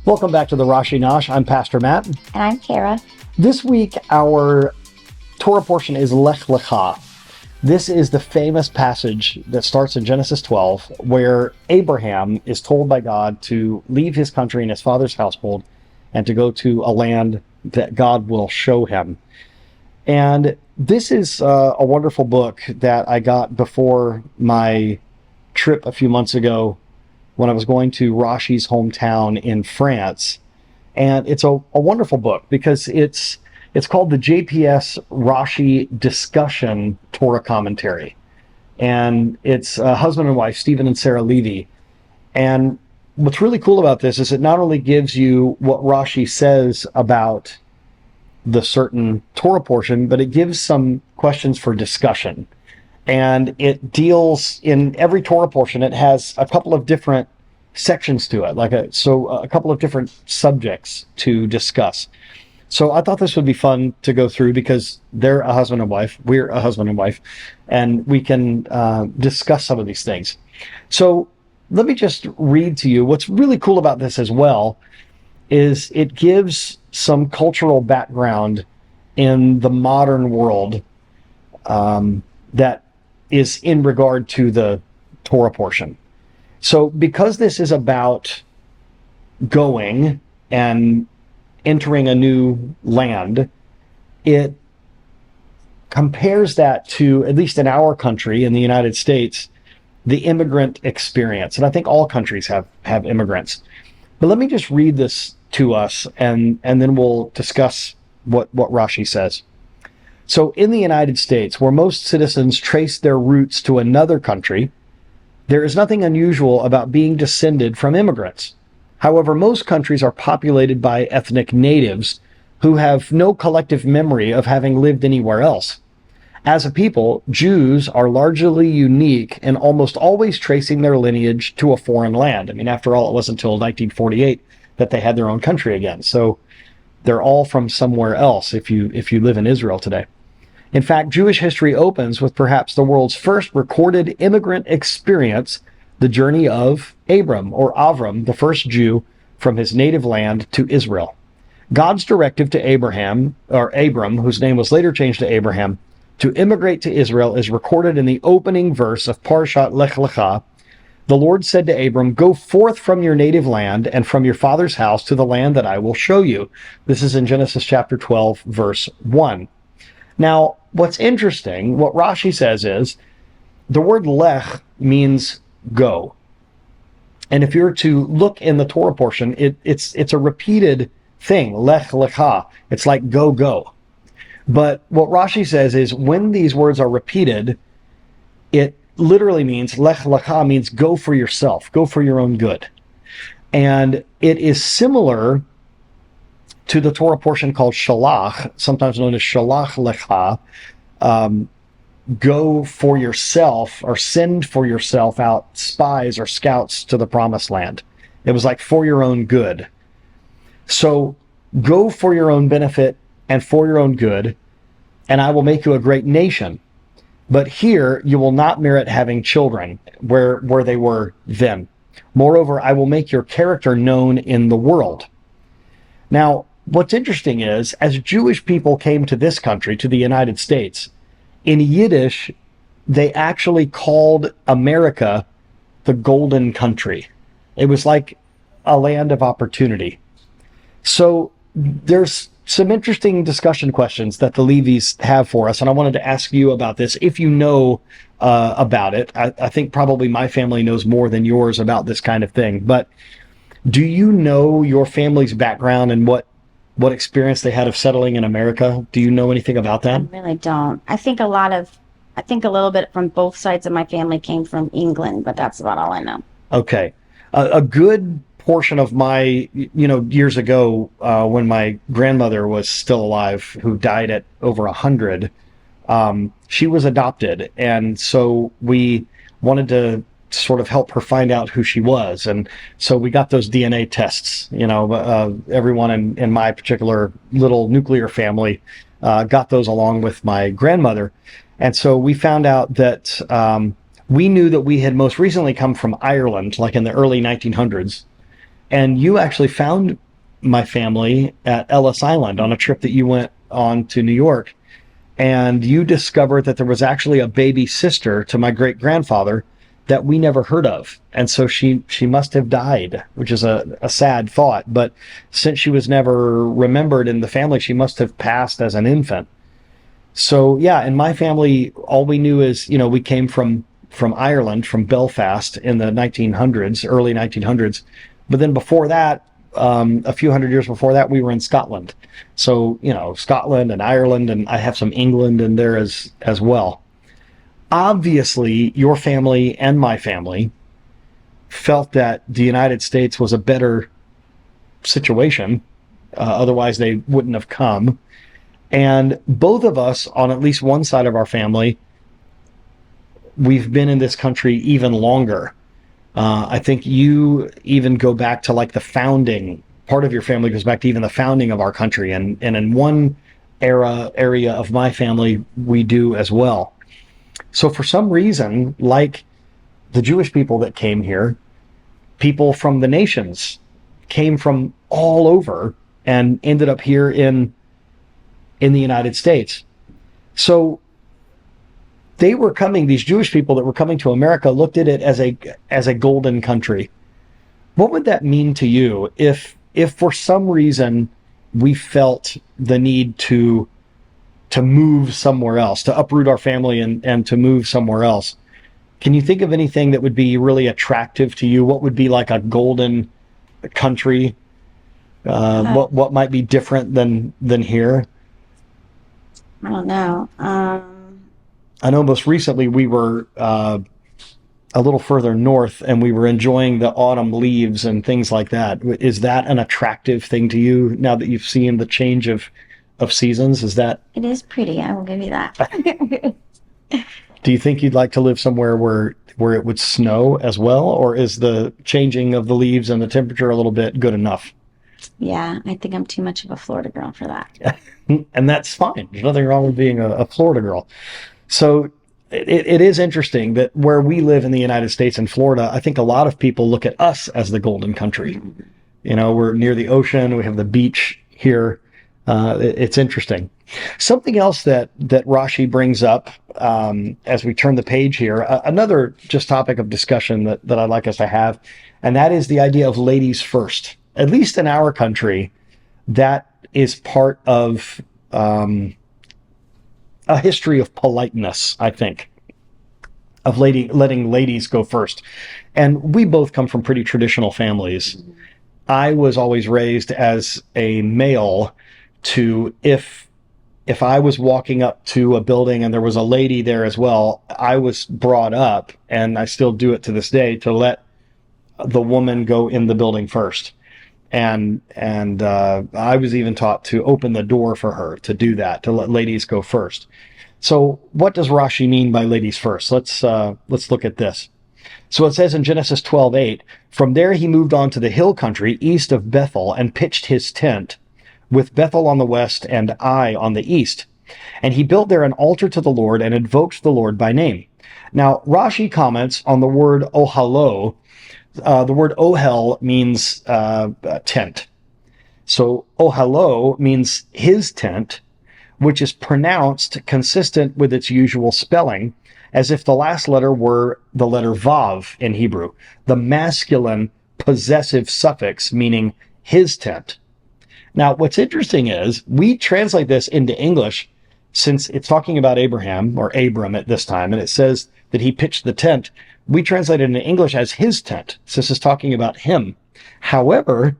Welcome back to the Rashi Nosh. I'm Pastor Matt. And I'm Kara. This week, our Torah portion is Lejá. This is the famous passage that starts in Genesis 12, where Abraham is told by God to leave his country and his father's household and to go to a land that God will show him. And this is a wonderful book that I got before my trip a few months ago when I was going to Rashi's hometown in France. And it's a wonderful book because it's called the JPS Rashi Discussion Torah Commentary. And it's husband and wife, Stephen and Sarah Levy. And what's really cool about this is it not only gives you what Rashi says about the certain Torah portion, but it gives some questions for discussion. And it deals in every Torah portion, it has a couple of different sections to it, a couple of different subjects to discuss. So I thought this would be fun to go through because they're a husband and wife, we're a husband and wife, and we can discuss some of these things. So let me just read to you. What's really cool about this as well is it gives some cultural background in the modern world that is in regard to the Torah portion. So because this is about going and entering a new land, it compares that to, at least in our country, in the United States, the immigrant experience. And I think all countries have immigrants. But let me just read this to us, and then we'll discuss what Rashi says. So in the United States, where most citizens trace their roots to another country, there is nothing unusual about being descended from immigrants. However, most countries are populated by ethnic natives who have no collective memory of having lived anywhere else. As a people, Jews are largely unique and almost always tracing their lineage to a foreign land. I mean, after all, it wasn't until 1948 that they had their own country again. So they're all from somewhere else if you live in Israel today. In fact, Jewish history opens with perhaps the world's first recorded immigrant experience, the journey of Abram, or Avram, the first Jew from his native land to Israel. God's directive to Abraham, or Abram, whose name was later changed to Abraham, to immigrate to Israel is recorded in the opening verse of Parshat Lejá. The Lord said to Abram, "Go forth from your native land and from your father's house to the land that I will show you." This is in Genesis chapter 12, verse 1. Now, what's interesting, what Rashi says is, the word lech means go. And if you're to look in the Torah portion, it's a repeated thing, lech lecha. It's like go, go. But what Rashi says is when these words are repeated, it literally means, lech lecha means go for yourself, go for your own good. And it is similar to the Torah portion called shalach, sometimes known as shalach lecha, go for yourself or send for yourself out spies or scouts to the promised land. It was like for your own good. So go for your own benefit and for your own good, and I will make you a great nation. But here you will not merit having children where they were then. Moreover, I will make your character known in the world. Now, what's interesting is, as Jewish people came to this country, to the United States, in Yiddish, they actually called America the Golden Country. It was like a land of opportunity. So there's some interesting discussion questions that the Levies have for us, and I wanted to ask you about this, if you know about it. I think probably my family knows more than yours about this kind of thing, but do you know your family's background and what experience they had of settling in America? Do you know anything about that? I really don't. I think a little bit from both sides of my family came from England, but that's about all I know. Okay. A good portion of my, years ago, when my grandmother was still alive, who died at over 100, she was adopted. And so we wanted to sort of help her find out who she was. And so we got those DNA tests, everyone in my particular little nuclear family got those along with my grandmother. And so we found out that we knew that we had most recently come from Ireland, like in the early 1900s. And you actually found my family at Ellis Island on a trip that you went on to New York. And you discovered that there was actually a baby sister to my great grandfather that we never heard of. And so she must have died, which is a sad thought. But since she was never remembered in the family, she must have passed as an infant. So yeah, in my family, all we knew is, we came from Ireland, from Belfast in the 1900s, early 1900s. But then before that, a few hundred years before that, we were in Scotland. So, Scotland and Ireland, and I have some England in there as well. Obviously, your family and my family felt that the United States was a better situation. Otherwise, they wouldn't have come. And both of us, on at least one side of our family, we've been in this country even longer. I think you even go back to like the founding. Part of your family goes back to even the founding of our country. And in one area of my family, we do as well. So for some reason, like the Jewish people that came here, people from the nations came from all over and ended up here in the United States. So they were coming, these Jewish people that were coming to America looked at it as a golden country. What would that mean to you if for some reason we felt the need to move somewhere else, to uproot our family and to move somewhere else? Can you think of anything that would be really attractive to you? What would be like a golden country? What might be different than here? I don't know. I know most recently we were a little further north and we were enjoying the autumn leaves and things like that. Is that an attractive thing to you now that you've seen the change of seasons? Is that? It is pretty. I will give you that. Do you think you'd like to live somewhere where it would snow as well? Or is the changing of the leaves and the temperature a little bit good enough? Yeah, I think I'm too much of a Florida girl for that. And that's fine. There's nothing wrong with being a Florida girl. So it is interesting that where we live in the United States in Florida, I think a lot of people look at us as the golden country. We're near the ocean. We have the beach here. It's interesting. Something else that Rashi brings up as we turn the page here, another just topic of discussion that I'd like us to have, and that is the idea of ladies first. At least in our country, that is part of a history of politeness, I think, of letting ladies go first. And we both come from pretty traditional families. I was always raised as a male to, if I was walking up to a building and there was a lady there as well, I was brought up, and I still do it to this day, to let the woman go in the building first. And I was even taught to open the door for her, to do that, to let ladies go first. So what does Rashi mean by ladies first? Let's look at this. So it says in Genesis 12:8, from there he moved on to the hill country east of Bethel and pitched his tent, with Bethel on the west and Ai on the east. And he built there an altar to the Lord and invoked the Lord by name. Now Rashi comments on the word ohalo. The word ohel means tent. So ohalo means his tent, which is pronounced consistent with its usual spelling, as if the last letter were the letter vav in Hebrew, the masculine possessive suffix meaning his tent. Now, what's interesting is we translate this into English, since it's talking about Abraham, or Abram at this time, and it says that he pitched the tent. We translate it into English as his tent. So this is talking about him. However,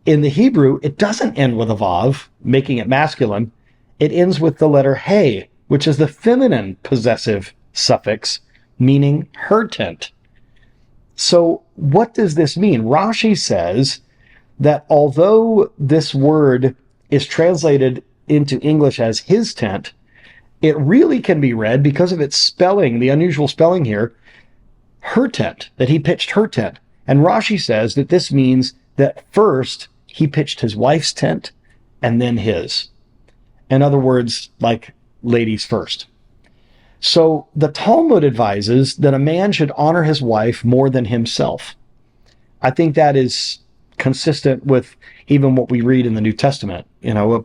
in the Hebrew, it doesn't end with a vav, making it masculine. It ends with the letter he, which is the feminine possessive suffix, meaning her tent. So what does this mean? Rashi says that although this word is translated into English as his tent, it really can be read, because of its spelling, the unusual spelling here, her tent, that he pitched her tent. And Rashi says that this means that first he pitched his wife's tent and then his. In other words, like ladies first. So the Talmud advises that a man should honor his wife more than himself. I think that is consistent with even what we read in the New Testament.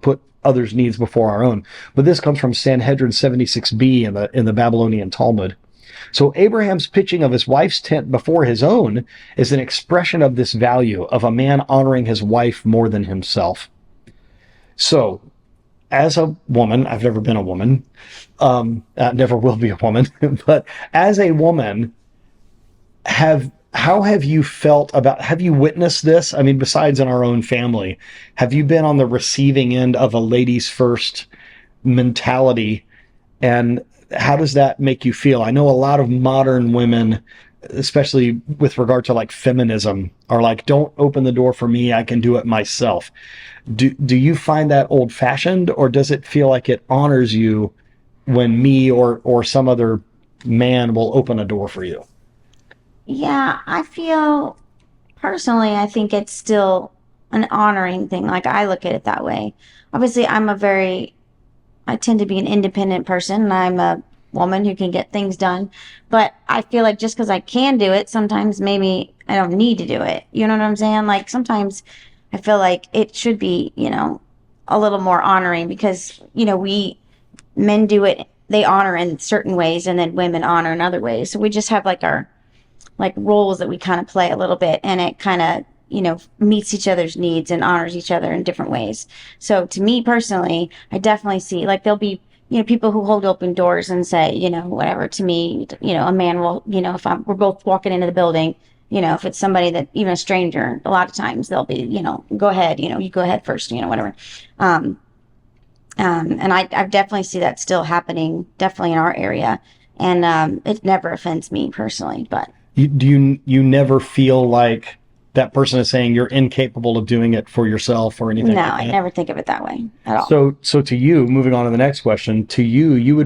Put others' needs before our own. But this comes from Sanhedrin 76b in the Babylonian Talmud. So Abraham's pitching of his wife's tent before his own is an expression of this value of a man honoring his wife more than himself. So, as a woman, I've never been a woman, never will be a woman, but as a woman, how have you felt have you witnessed this? I mean, besides in our own family, have you been on the receiving end of a ladies first mentality? And how does that make you feel? I know a lot of modern women, especially with regard to like feminism, are like, don't open the door for me, I can do it myself. Do you find that old fashioned, or does it feel like it honors you when me or some other man will open a door for you? Yeah, I feel personally, I think it's still an honoring thing. Like I look at it that way. Obviously, I tend to be an independent person and I'm a woman who can get things done. But I feel like just because I can do it, sometimes maybe I don't need to do it. You know what I'm saying? Like sometimes I feel like it should be, a little more honoring because, men do it, they honor in certain ways and then women honor in other ways. So we just have like our like roles that we kind of play a little bit and it kind of meets each other's needs and honors each other in different ways. So to me personally, I definitely see like there'll be people who hold open doors and say whatever to me. A man will if we're both walking into the building, if it's somebody that even a stranger, a lot of times they'll be go ahead, you go ahead first, whatever. And I definitely see that still happening, definitely in our area, and it never offends me personally, but. You never feel like that person is saying you're incapable of doing it for yourself or anything No, like that? I never think of it that way at all. So to you, moving on to the next question, to you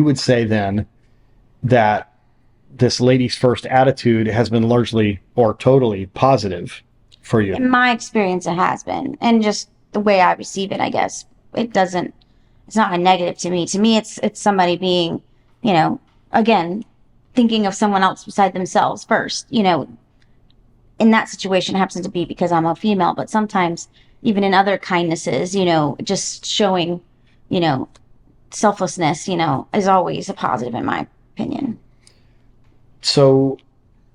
would say then that this ladies first attitude has been largely or totally positive for you. In my experience, it has been, and just the way I receive it, I guess it's not a negative to me. To me, it's somebody being, again, thinking of someone else beside themselves first. In that situation, it happens to be because I'm a female, but sometimes even in other kindnesses, just showing, selflessness, is always a positive in my opinion. So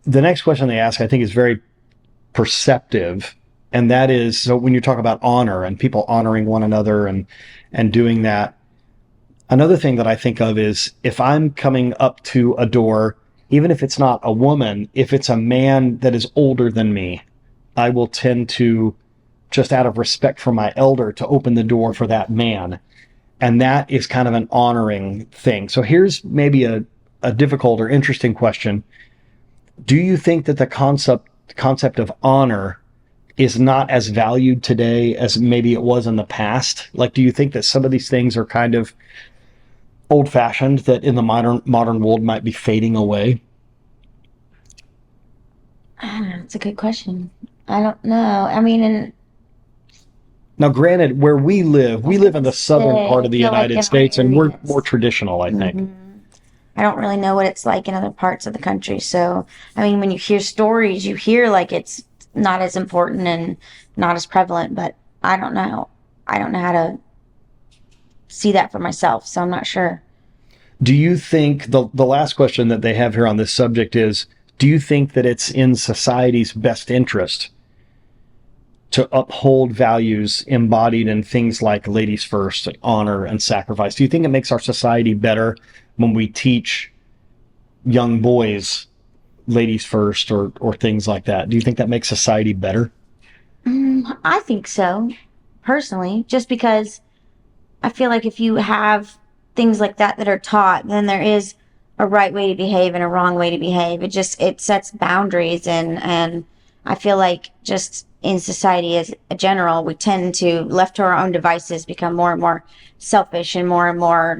the next question they ask, I think, is very perceptive. And that is, so when you talk about honor and people honoring one another and doing that, another thing that I think of is if I'm coming up to a door, even if it's not a woman, if it's a man that is older than me, I will tend to, just out of respect for my elder, to open the door for that man. And that is kind of an honoring thing. So here's maybe a difficult or interesting question. Do you think that the concept of honor is not as valued today as maybe it was in the past? Like, do you think that some of these things are kind of old-fashioned that in the modern world might be fading away? That's a good question. I don't know. I mean, Now, granted, where we live in the southern part of the United States, and we're more traditional, I think. Mm-hmm. I don't really know what it's like in other parts of the country. So, I mean, when you hear stories, you hear like it's not as important and not as prevalent, but I don't know. I don't know how to see that for myself, so I'm not sure. Do you think the last question that they have here on this subject is, do you think that it's in society's best interest to uphold values embodied in things like ladies first, like honor and sacrifice? Do you think it makes our society better when we teach young boys ladies first or things like that? Do you think that makes society better? I think so, personally, just because I feel like if you have things like that are taught, then there is a right way to behave and a wrong way to behave. It sets boundaries, and I feel like just in society as a general, we tend to, left to our own devices, become more and more selfish and more,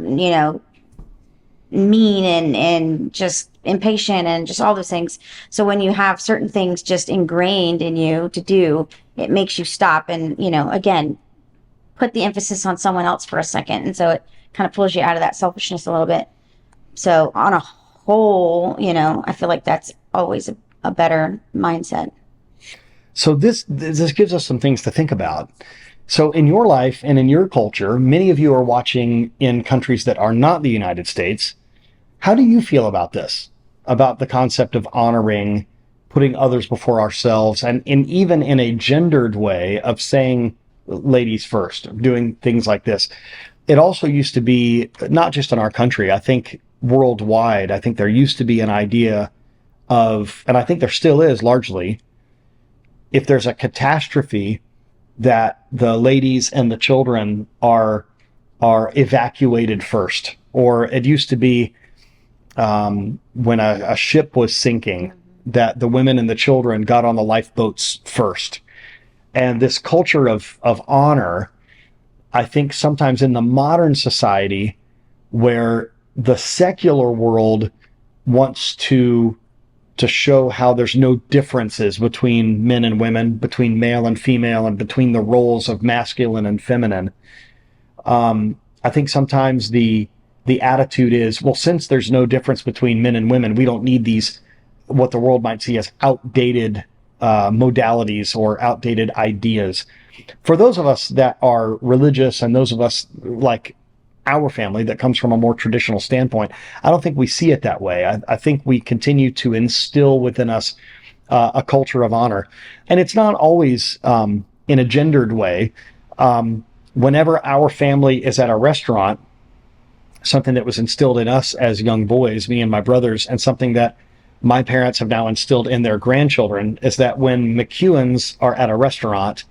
mean and just impatient and just all those things. So when you have certain things just ingrained in you to do, it makes you stop and, again, put the emphasis on someone else for a second. And so it kind of pulls you out of that selfishness a little bit. So on a whole, I feel like that's always a better mindset. So this gives us some things to think about. So in your life and in your culture, many of you are watching in countries that are not the United States. How do you feel about this? About the concept of honoring, putting others before ourselves, and even in a gendered way of saying ladies first, doing things like this. It also used to be, not just in our country, I think worldwide, I think there used to be an idea of, and I think there still is largely, if there's a catastrophe, that the ladies and the children are evacuated first. Or it used to be when a ship was sinking, that the women and the children got on the lifeboats first. And this culture of honor, I think sometimes in the modern society, where the secular world wants to show how there's no differences between men and women, between male and female, and between the roles of masculine and feminine. I think sometimes the attitude is, well, since there's no difference between men and women, we don't need these, what the world might see as outdated modalities or outdated ideas. For those of us that are religious, and those of us like our family that comes from a more traditional standpoint, I don't think we see it that way. I think we continue to instill within us a culture of honor. And it's not always in a gendered way. Whenever our family is at a restaurant, something that was instilled in us as young boys, me and my brothers, and something that my parents have now instilled in their grandchildren, is that when McEwens are at a restaurant,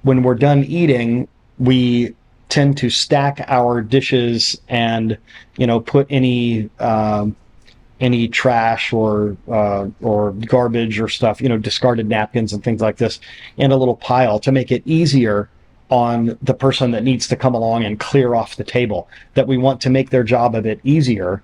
when we're done eating, we tend to stack our dishes and, put any trash or garbage or stuff, discarded napkins and things like this in a little pile to make it easier on the person that needs to come along and clear off the table. That we want to make their job a bit easier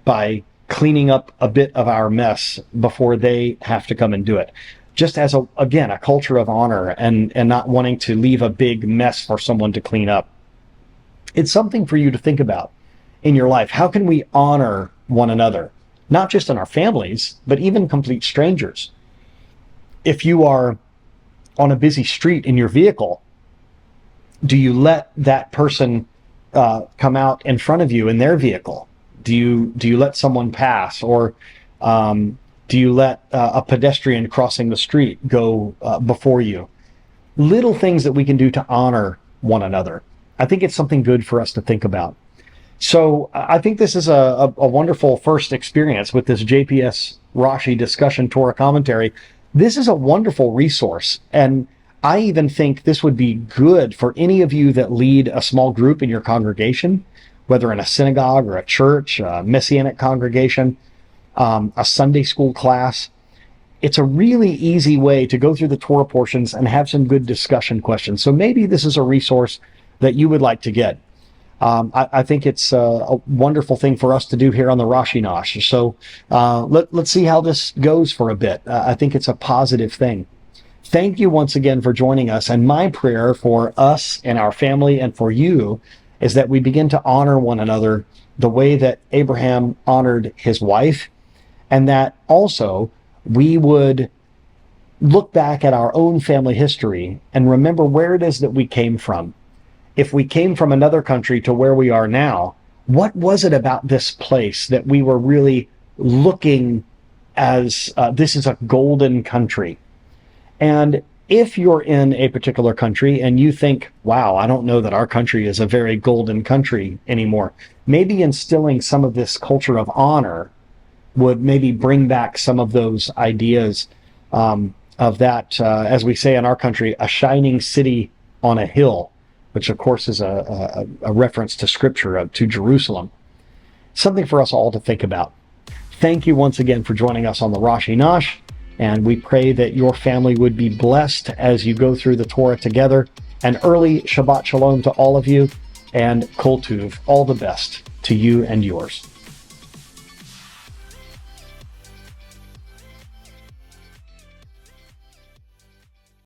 by cleaning up a bit of our mess before they have to come and do it. Just as a culture of honor and not wanting to leave a big mess for someone to clean up. It's something for you to think about in your life. How can we honor one another? Not just in our families, but even complete strangers. If you are on a busy street in your vehicle, do you let that person come out in front of you in their vehicle? Do you let someone pass, or do you let a pedestrian crossing the street go before you? Little things that we can do to honor one another. I think it's something good for us to think about. So I think this is a wonderful first experience with this JPS Rashi discussion Torah commentary. This is a wonderful resource, and I even think this would be good for any of you that lead a small group in your congregation, whether in a synagogue or a church, a messianic congregation, a Sunday school class. It's a really easy way to go through the Torah portions and have some good discussion questions. So maybe this is a resource that you would like to get. I think it's a wonderful thing for us to do here on the Rashi Nosh. So let's see how this goes for a bit. I think it's a positive thing. Thank you once again for joining us. And my prayer for us and our family and for you is that we begin to honor one another the way that Abraham honored his wife, and that also we would look back at our own family history and remember where it is that we came from. If we came from another country to where we are now, what was it about this place that we were really looking as this is a golden country? And if you're in a particular country and you think, wow, I don't know that our country is a very golden country anymore, maybe instilling some of this culture of honor would maybe bring back some of those ideas of that, as we say in our country, a shining city on a hill, which of course is a reference to scripture, to Jerusalem. Something for us all to think about. Thank you once again for joining us on the Rashi Nosh, and we pray that your family would be blessed as you go through the Torah together. An early Shabbat Shalom to all of you, and Kol Tuv, all the best to you and yours.